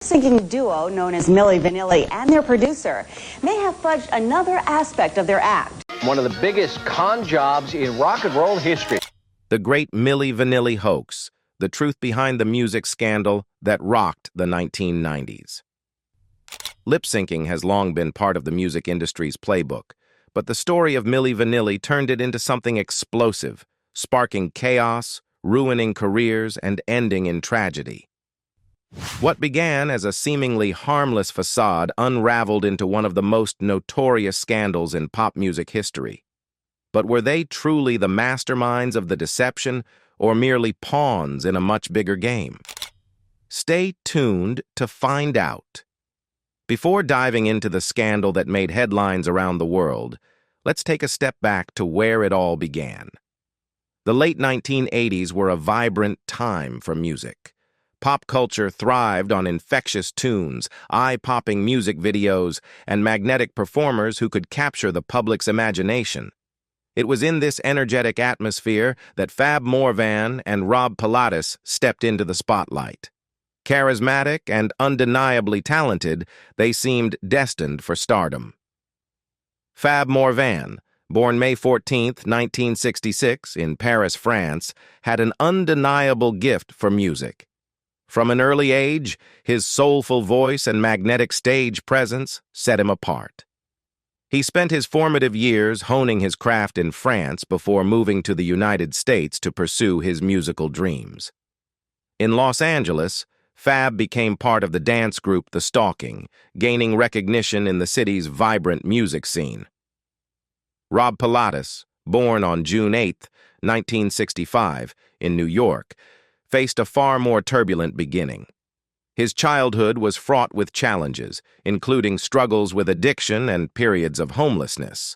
Singing duo known as Milli Vanilli and their producer may have fudged another aspect of their act. One of the biggest con jobs in rock and roll history. The Great Milli Vanilli Hoax, the truth behind the music scandal that rocked the 1990s. Lip-syncing has long been part of the music industry's playbook, but the story of Milli Vanilli turned it into something explosive, sparking chaos, ruining careers, and ending in tragedy. What began as a seemingly harmless facade unraveled into one of the most notorious scandals in pop music history. But were they truly the masterminds of the deception, or merely pawns in a much bigger game? Stay tuned to find out. Before diving into the scandal that made headlines around the world, let's take a step back to where it all began. The late 1980s were a vibrant time for music. Pop culture thrived on infectious tunes, eye-popping music videos, and magnetic performers who could capture the public's imagination. It was in this energetic atmosphere that Fab Morvan and Rob Pilatus stepped into the spotlight. Charismatic and undeniably talented, they seemed destined for stardom. Fab Morvan, born May 14, 1966, in Paris, France, had an undeniable gift for music. From an early age, his soulful voice and magnetic stage presence set him apart. He spent his formative years honing his craft in France before moving to the United States to pursue his musical dreams. In Los Angeles, Fab became part of the dance group The Stalking, gaining recognition in the city's vibrant music scene. Rob Pilatus, born on June 8, 1965, in New York, faced a far more turbulent beginning. His childhood was fraught with challenges, including struggles with addiction and periods of homelessness.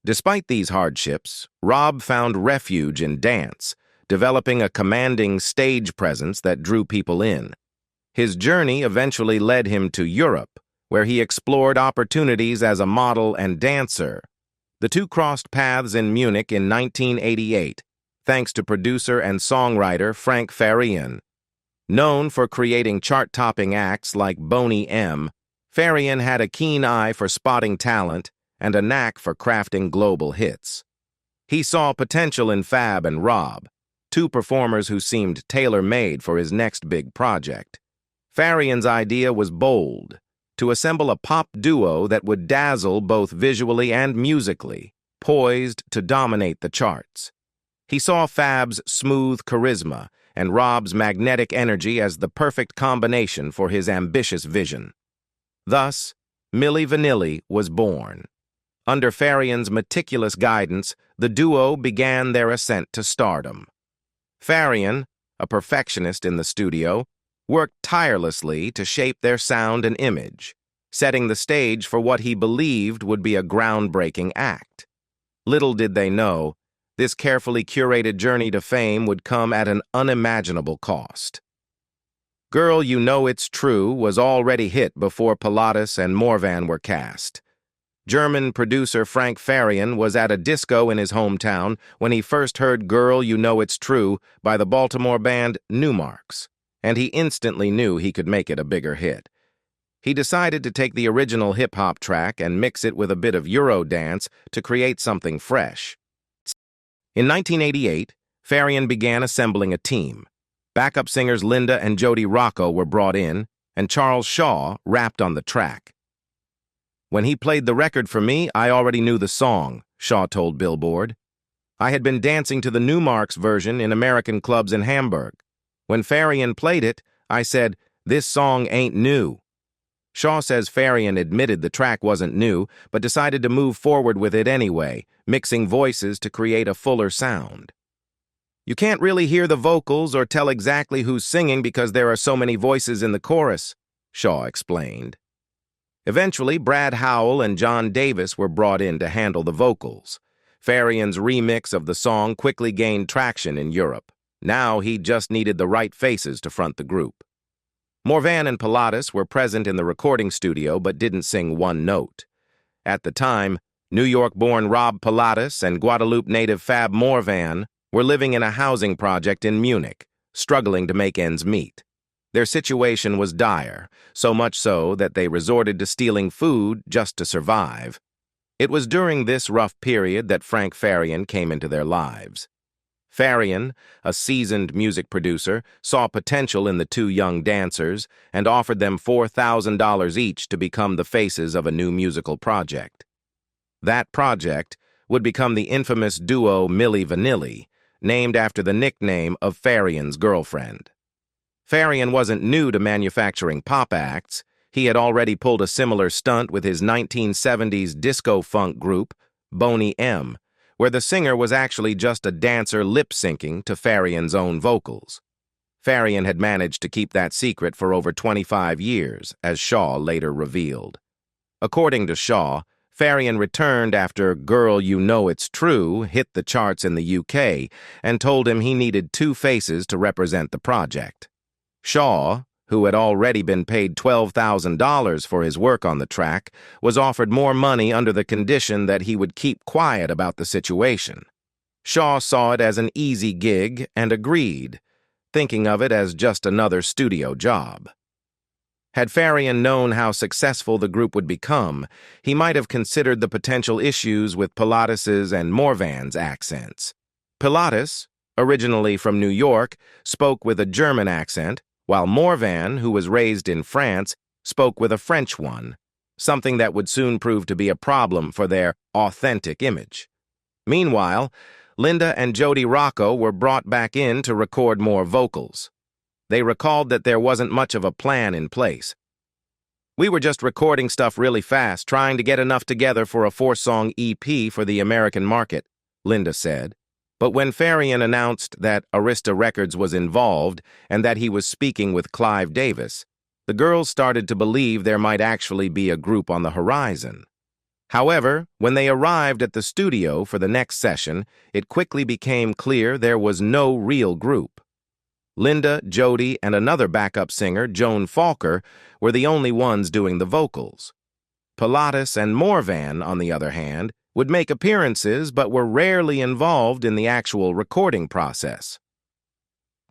Despite these hardships, Rob found refuge in dance, developing a commanding stage presence that drew people in. His journey eventually led him to Europe, where he explored opportunities as a model and dancer. The two crossed paths in Munich in 1988, thanks to producer and songwriter Frank Farian. Known for creating chart-topping acts like Boney M., Farian had a keen eye for spotting talent and a knack for crafting global hits. He saw potential in Fab and Rob, two performers who seemed tailor-made for his next big project. Farian's idea was bold, to assemble a pop duo that would dazzle both visually and musically, poised to dominate the charts. He saw Fab's smooth charisma and Rob's magnetic energy as the perfect combination for his ambitious vision. Thus, Milli Vanilli was born. Under Farian's meticulous guidance, the duo began their ascent to stardom. Farian, a perfectionist in the studio, worked tirelessly to shape their sound and image, setting the stage for what he believed would be a groundbreaking act. Little did they know, this carefully curated journey to fame would come at an unimaginable cost. Girl, You Know It's True was already hit before Pilatus and Morvan were cast. German producer Frank Farian was at a disco in his hometown when he first heard Girl, You Know It's True by the Baltimore band Newmarks, and he instantly knew he could make it a bigger hit. He decided to take the original hip-hop track and mix it with a bit of Eurodance to create something fresh. In 1988, Farian began assembling a team. Backup singers Linda and Jody Rocco were brought in, and Charles Shaw rapped on the track. When he played the record for me, I already knew the song, Shaw told Billboard. I had been dancing to the Newmarks version in American clubs in Hamburg. When Farian played it, I said, "This song ain't new." Shaw says Farian admitted the track wasn't new, but decided to move forward with it anyway, mixing voices to create a fuller sound. You can't really hear the vocals or tell exactly who's singing because there are so many voices in the chorus, Shaw explained. Eventually, Brad Howell and John Davis were brought in to handle the vocals. Farian's remix of the song quickly gained traction in Europe. Now he just needed the right faces to front the group. Morvan and Pilatus were present in the recording studio but didn't sing one note. At the time, New York-born Rob Pilatus and Guadeloupe native Fab Morvan were living in a housing project in Munich, struggling to make ends meet. Their situation was dire, so much so that they resorted to stealing food just to survive. It was during this rough period that Frank Farian came into their lives. Farian, a seasoned music producer, saw potential in the two young dancers and offered them $4,000 each to become the faces of a new musical project. That project would become the infamous duo Milli Vanilli, named after the nickname of Farian's girlfriend. Farian wasn't new to manufacturing pop acts. He had already pulled a similar stunt with his 1970s disco-funk group, Boney M., where the singer was actually just a dancer lip-syncing to Farian's own vocals. Farian had managed to keep that secret for over 25 years, as Shaw later revealed. According to Shaw, Farian returned after Girl You Know It's True hit the charts in the UK and told him he needed two faces to represent the project. Shaw, who had already been paid $12,000 for his work on the track, was offered more money under the condition that he would keep quiet about the situation. Shaw saw it as an easy gig and agreed, thinking of it as just another studio job. Had Farian known how successful the group would become, he might have considered the potential issues with Pilates's and Morvan's accents. Pilates, originally from New York, spoke with a German accent, while Morvan, who was raised in France, spoke with a French one, something that would soon prove to be a problem for their authentic image. Meanwhile, Linda and Jody Rocco were brought back in to record more vocals. They recalled that there wasn't much of a plan in place. "We were just recording stuff really fast, trying to get enough together for a 4-song EP for the American market," Linda said. But when Farian announced that Arista Records was involved and that he was speaking with Clive Davis, the girls started to believe there might actually be a group on the horizon. However, when they arrived at the studio for the next session, it quickly became clear there was no real group. Linda, Jody, and another backup singer, Joan Falker, were the only ones doing the vocals. Pilates and Morvan, on the other hand, would make appearances but were rarely involved in the actual recording process.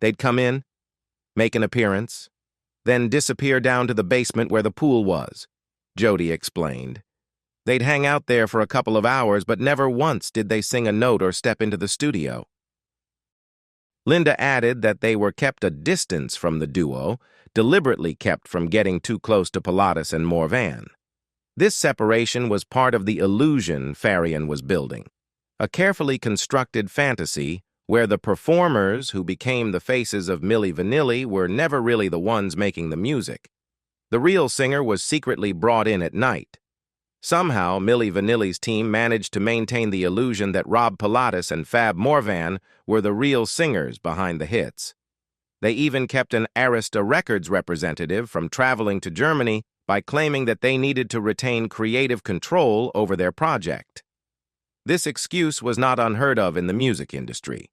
They'd come in, make an appearance, then disappear down to the basement where the pool was, Jody explained. They'd hang out there for a couple of hours, but never once did they sing a note or step into the studio. Linda added that they were kept a distance from the duo, deliberately kept from getting too close to Pilates and Morvan. This separation was part of the illusion Farian was building, a carefully constructed fantasy where the performers who became the faces of Milli Vanilli were never really the ones making the music. The real singer was secretly brought in at night. Somehow, Milli Vanilli's team managed to maintain the illusion that Rob Pilates and Fab Morvan were the real singers behind the hits. They even kept an Arista Records representative from traveling to Germany by claiming that they needed to retain creative control over their project. This excuse was not unheard of in the music industry.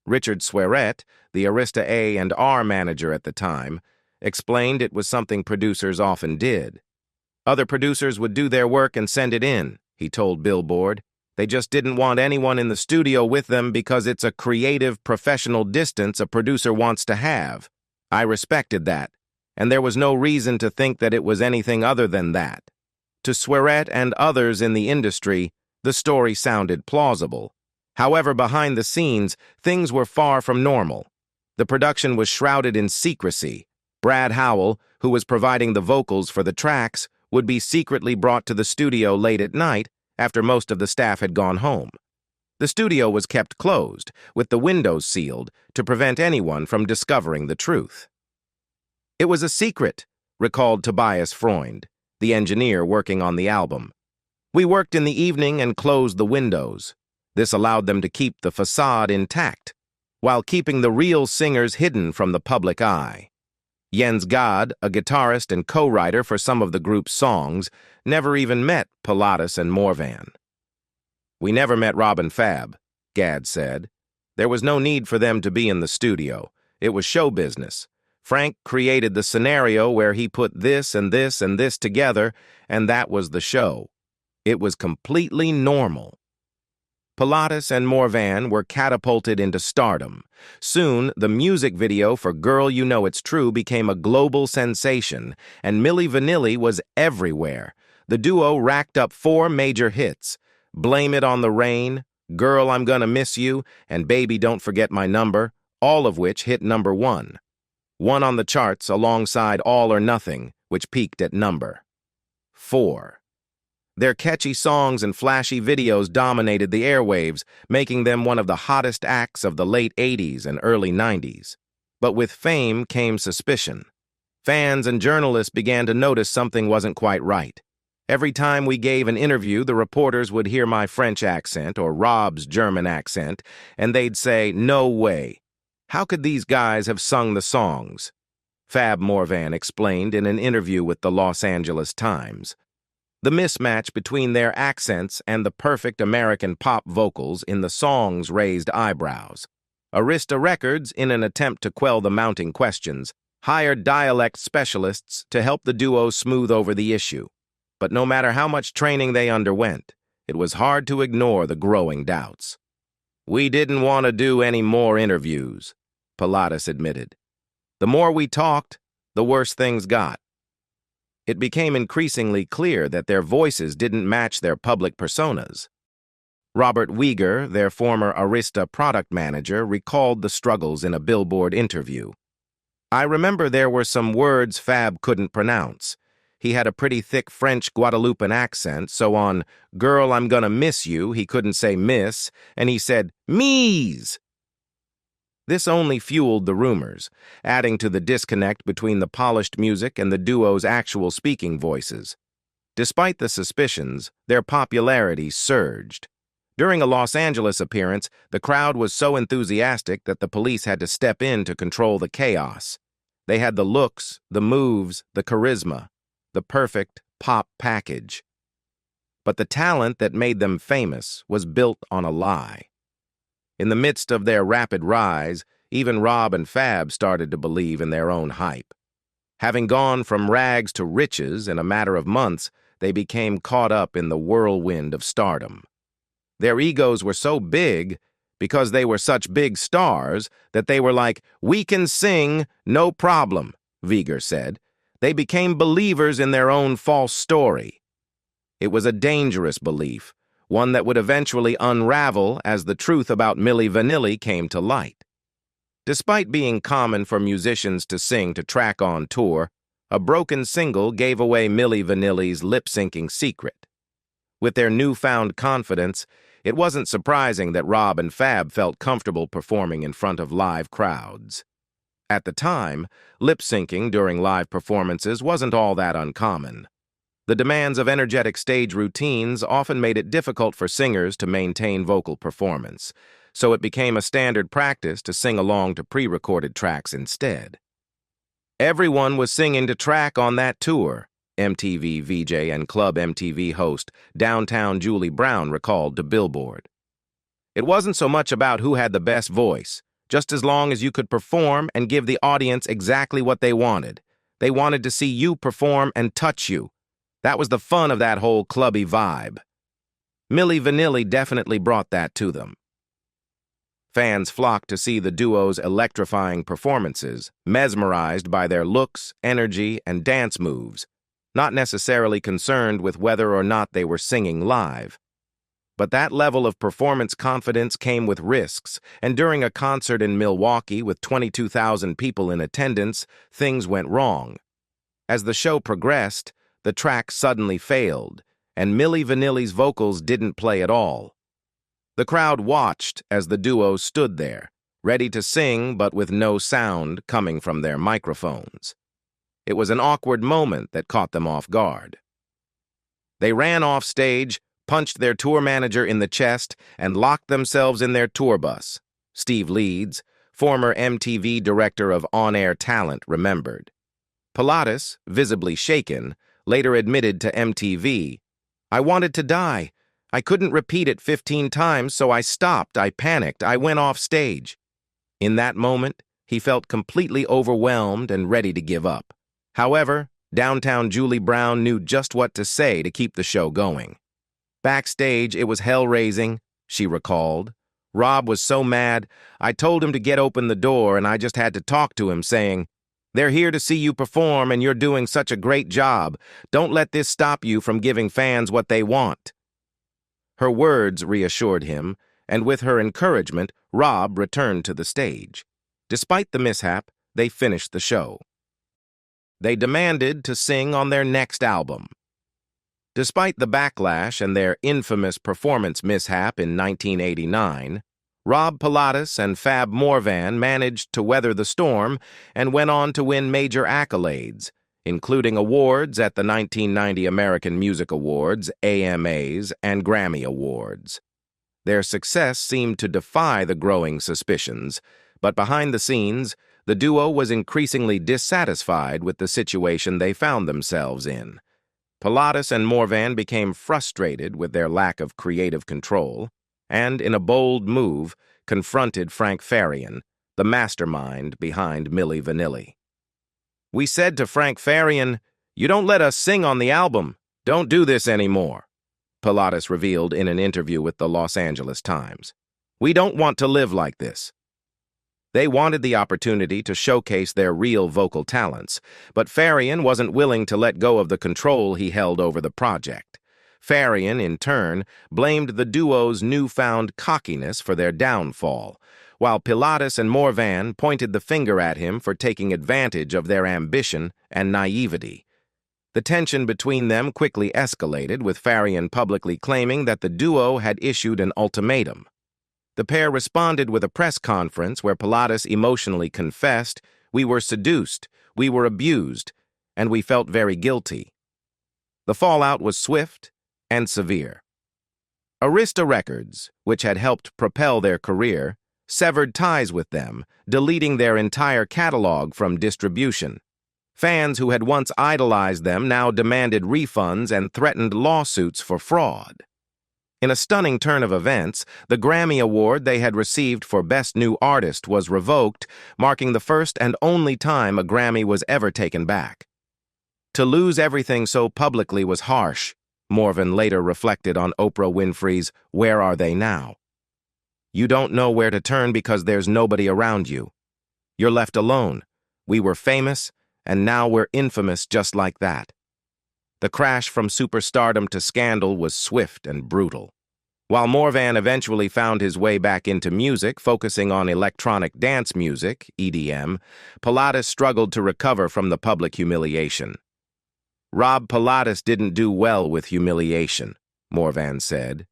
Richard Swearette, the Arista A&R manager at the time, explained it was something producers often did. Other producers would do their work and send it in, he told Billboard. They just didn't want anyone in the studio with them because it's a creative, professional distance a producer wants to have. I respected that, and there was no reason to think that it was anything other than that. To Swearette and others in the industry, the story sounded plausible. However, behind the scenes, things were far from normal. The production was shrouded in secrecy. Brad Howell, who was providing the vocals for the tracks, would be secretly brought to the studio late at night after most of the staff had gone home. The studio was kept closed, with the windows sealed, to prevent anyone from discovering the truth. "It was a secret," recalled Tobias Freund, the engineer working on the album. "We worked in the evening and closed the windows. This allowed them to keep the facade intact, while keeping the real singers hidden from the public eye." Jens Gad, a guitarist and co-writer for some of the group's songs, never even met Pilates and Morvan. "We never met Rob and Fab," Gad said. "There was no need for them to be in the studio. It was show business. Frank created the scenario where he put this and this and this together, and that was the show. It was completely normal." Pilatus and Morvan were catapulted into stardom. Soon, the music video for Girl You Know It's True became a global sensation, and Milli Vanilli was everywhere. The duo racked up 4 major hits: Blame It on the Rain, Girl I'm Gonna Miss You, and Baby Don't Forget My Number, all of which hit #1. One on the charts alongside All or Nothing, which peaked at number 4. Their catchy songs and flashy videos dominated the airwaves, making them one of the hottest acts of the late 80s and early 90s. But with fame came suspicion. Fans and journalists began to notice something wasn't quite right. Every time we gave an interview, the reporters would hear my French accent or Rob's German accent, and they'd say, "No way. How could these guys have sung the songs?" Fab Morvan explained in an interview with the Los Angeles Times. The mismatch between their accents and the perfect American pop vocals in the songs raised eyebrows. Arista Records, in an attempt to quell the mounting questions, hired dialect specialists to help the duo smooth over the issue. But no matter how much training they underwent, it was hard to ignore the growing doubts. "We didn't want to do any more interviews," Pilatus admitted. "The more we talked, the worse things got." It became increasingly clear that their voices didn't match their public personas. Robert Wieger, their former Arista product manager, recalled the struggles in a Billboard interview. "I remember there were some words Fab couldn't pronounce. He had a pretty thick French Guadeloupean accent, so on Girl I'm Gonna Miss You, he couldn't say miss, and he said mees." This only fueled the rumors, adding to the disconnect between the polished music and the duo's actual speaking voices. Despite the suspicions, their popularity surged. During a Los Angeles appearance, the crowd was so enthusiastic that the police had to step in to control the chaos. They had the looks, the moves, the charisma, the perfect pop package. But the talent that made them famous was built on a lie. In the midst of their rapid rise, even Rob and Fab started to believe in their own hype. Having gone from rags to riches in a matter of months, they became caught up in the whirlwind of stardom. Their egos were so big, because they were such big stars, that they were like, "We can sing, no problem," Wieger said. They became believers in their own false story. It was a dangerous belief, one that would eventually unravel as the truth about Milli Vanilli came to light. Despite being common for musicians to sing to track on tour, a broken single gave away Milli Vanilli's lip-syncing secret. With their newfound confidence, it wasn't surprising that Rob and Fab felt comfortable performing in front of live crowds. At the time, lip-syncing during live performances wasn't all that uncommon. The demands of energetic stage routines often made it difficult for singers to maintain vocal performance, so it became a standard practice to sing along to pre-recorded tracks instead. "Everyone was singing to track on that tour," MTV VJ and Club MTV host Downtown Julie Brown recalled to Billboard. "It wasn't so much about who had the best voice, just as long as you could perform and give the audience exactly what they wanted. They wanted to see you perform and touch you. That was the fun of that whole clubby vibe." Milli Vanilli definitely brought that to them. Fans flocked to see the duo's electrifying performances, mesmerized by their looks, energy, and dance moves, not necessarily concerned with whether or not they were singing live. But that level of performance confidence came with risks, and during a concert in Milwaukee with 22,000 people in attendance, things went wrong. As the show progressed, the track suddenly failed, and Milli Vanilli's vocals didn't play at all. The crowd watched as the duo stood there, ready to sing but with no sound coming from their microphones. It was an awkward moment that caught them off guard. They ran off stage, punched their tour manager in the chest, and locked themselves in their tour bus, Steve Leeds, former MTV director of on-air talent, remembered. Pilatus, visibly shaken, later admitted to MTV, "I wanted to die. I couldn't repeat it 15 times, so I stopped. I panicked. I went off stage." In that moment, he felt completely overwhelmed and ready to give up. However, Downtown Julie Brown knew just what to say to keep the show going. Backstage, it was hell-raising, she recalled. "Rob was so mad, I told him to get open the door and I just had to talk to him saying, 'They're here to see you perform and you're doing such a great job. Don't let this stop you from giving fans what they want.'" Her words reassured him, and with her encouragement, Rob returned to the stage. Despite the mishap, they finished the show. They demanded to sing on their next album. Despite the backlash and their infamous performance mishap in 1989, Rob Pilatus and Fab Morvan managed to weather the storm and went on to win major accolades, including awards at the 1990 American Music Awards, AMAs, and Grammy Awards. Their success seemed to defy the growing suspicions, but behind the scenes, the duo was increasingly dissatisfied with the situation they found themselves in. Pilatus and Morvan became frustrated with their lack of creative control, and, in a bold move, confronted Frank Farian, the mastermind behind Milli Vanilli. "We said to Frank Farian, 'You don't let us sing on the album. Don't do this anymore,'" Pilatus revealed in an interview with the Los Angeles Times. "We don't want to live like this." They wanted the opportunity to showcase their real vocal talents, but Farian wasn't willing to let go of the control he held over the project. Farian, in turn, blamed the duo's newfound cockiness for their downfall, while Pilatus and Morvan pointed the finger at him for taking advantage of their ambition and naivety. The tension between them quickly escalated, with Farian publicly claiming that the duo had issued an ultimatum. The pair responded with a press conference where Pilatus emotionally confessed, "We were seduced, we were abused, and we felt very guilty." The fallout was swift and severe. Arista Records, which had helped propel their career, severed ties with them, deleting their entire catalog from distribution. Fans who had once idolized them now demanded refunds and threatened lawsuits for fraud. In a stunning turn of events, the Grammy Award they had received for Best New Artist was revoked, marking the first and only time a Grammy was ever taken back. "To lose everything so publicly was harsh," Morvan later reflected on Oprah Winfrey's "Where Are They Now?" "You don't know where to turn because there's nobody around you. You're left alone. We were famous, and now we're infamous just like that." The crash from superstardom to scandal was swift and brutal. While Morvan eventually found his way back into music, focusing on electronic dance music, EDM, Pilatus struggled to recover from the public humiliation. "Rob Pilatus didn't do well with humiliation," Morvan said.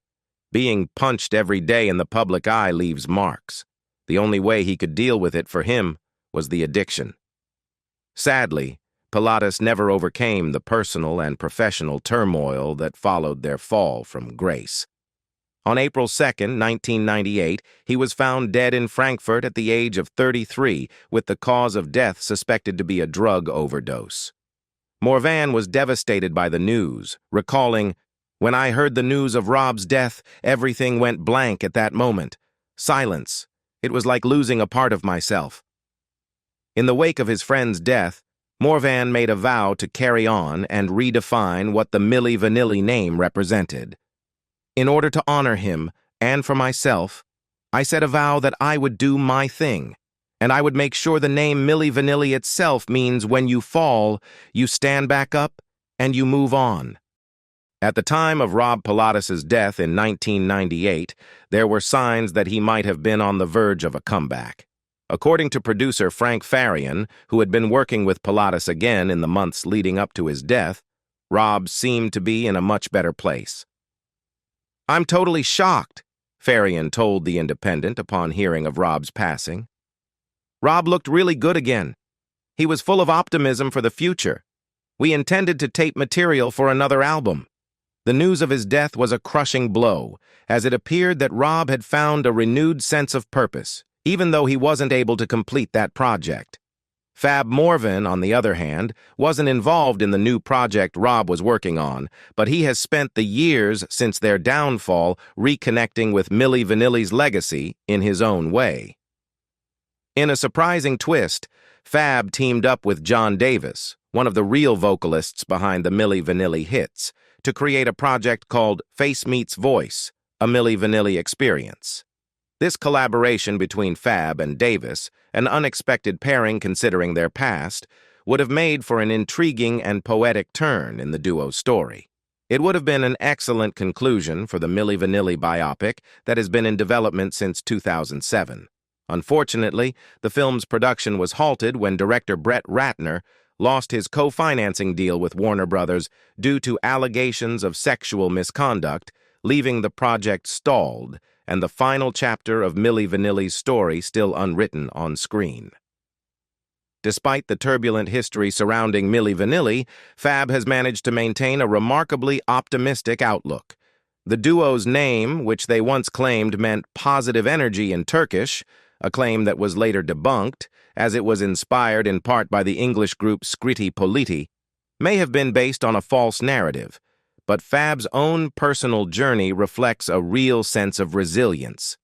"Being punched every day in the public eye leaves marks. The only way he could deal with it for him was the addiction." Sadly, Pilatus never overcame the personal and professional turmoil that followed their fall from grace. On April 2, 1998, he was found dead in Frankfurt at the age of 33, with the cause of death suspected to be a drug overdose. Morvan was devastated by the news, recalling, "When I heard the news of Rob's death, everything went blank at that moment. Silence. It was like losing a part of myself." In the wake of his friend's death, Morvan made a vow to carry on and redefine what the Milli Vanilli name represented. "In order to honor him, and for myself, I set a vow that I would do my thing, and I would make sure the name Milli Vanilli itself means when you fall, you stand back up and you move on." At the time of Rob Pilatus's death in 1998, there were signs that he might have been on the verge of a comeback. According to producer Frank Farian, who had been working with Pilatus again in the months leading up to his death, Rob seemed to be in a much better place. "I'm totally shocked," Farian told The Independent upon hearing of Rob's passing. "Rob looked really good again. He was full of optimism for the future. We intended to tape material for another album." The news of his death was a crushing blow, as it appeared that Rob had found a renewed sense of purpose, even though he wasn't able to complete that project. Fab Morvan, on the other hand, wasn't involved in the new project Rob was working on, but he has spent the years since their downfall reconnecting with Milli Vanilli's legacy in his own way. In a surprising twist, Fab teamed up with John Davis, one of the real vocalists behind the Milli Vanilli hits, to create a project called Face Meets Voice, a Milli Vanilli experience. This collaboration between Fab and Davis, an unexpected pairing considering their past, would have made for an intriguing and poetic turn in the duo's story. It would have been an excellent conclusion for the Milli Vanilli biopic that has been in development since 2007. Unfortunately, the film's production was halted when director Brett Ratner lost his co-financing deal with Warner Brothers due to allegations of sexual misconduct, leaving the project stalled and the final chapter of Milli Vanilli's story still unwritten on screen. Despite the turbulent history surrounding Milli Vanilli, Fab has managed to maintain a remarkably optimistic outlook. The duo's name, which they once claimed meant positive energy in Turkish, a claim that was later debunked, as it was inspired in part by the English group Scritti Politti, may have been based on a false narrative, but Fab's own personal journey reflects a real sense of resilience.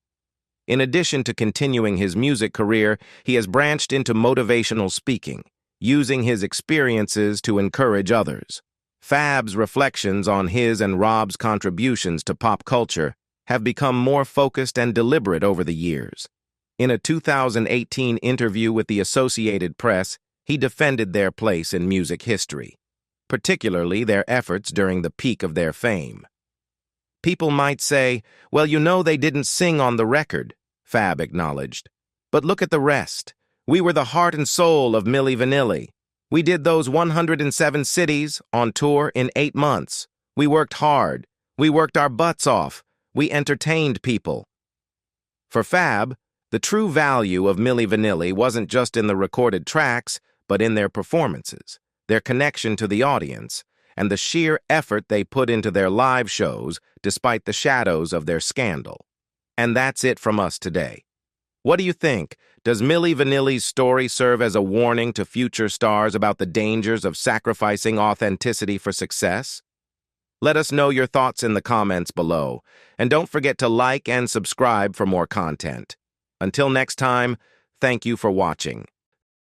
In addition to continuing his music career, he has branched into motivational speaking, using his experiences to encourage others. Fab's reflections on his and Rob's contributions to pop culture have become more focused and deliberate over the years. In a 2018 interview with the Associated Press, he defended their place in music history, particularly their efforts during the peak of their fame. People might say, well, you know they didn't sing on the record, Fab acknowledged. But look at the rest. We were the heart and soul of Milli Vanilli. We did those 107 cities on tour in 8 months. We worked hard. We worked our butts off. We entertained people. For Fab, the true value of Milli Vanilli wasn't just in the recorded tracks, but in their performances, their connection to the audience, and the sheer effort they put into their live shows despite the shadows of their scandal. And that's it from us today. What do you think? Does Milli Vanilli's story serve as a warning to future stars about the dangers of sacrificing authenticity for success? Let us know your thoughts in the comments below, and don't forget to like and subscribe for more content. Until next time, thank you for watching.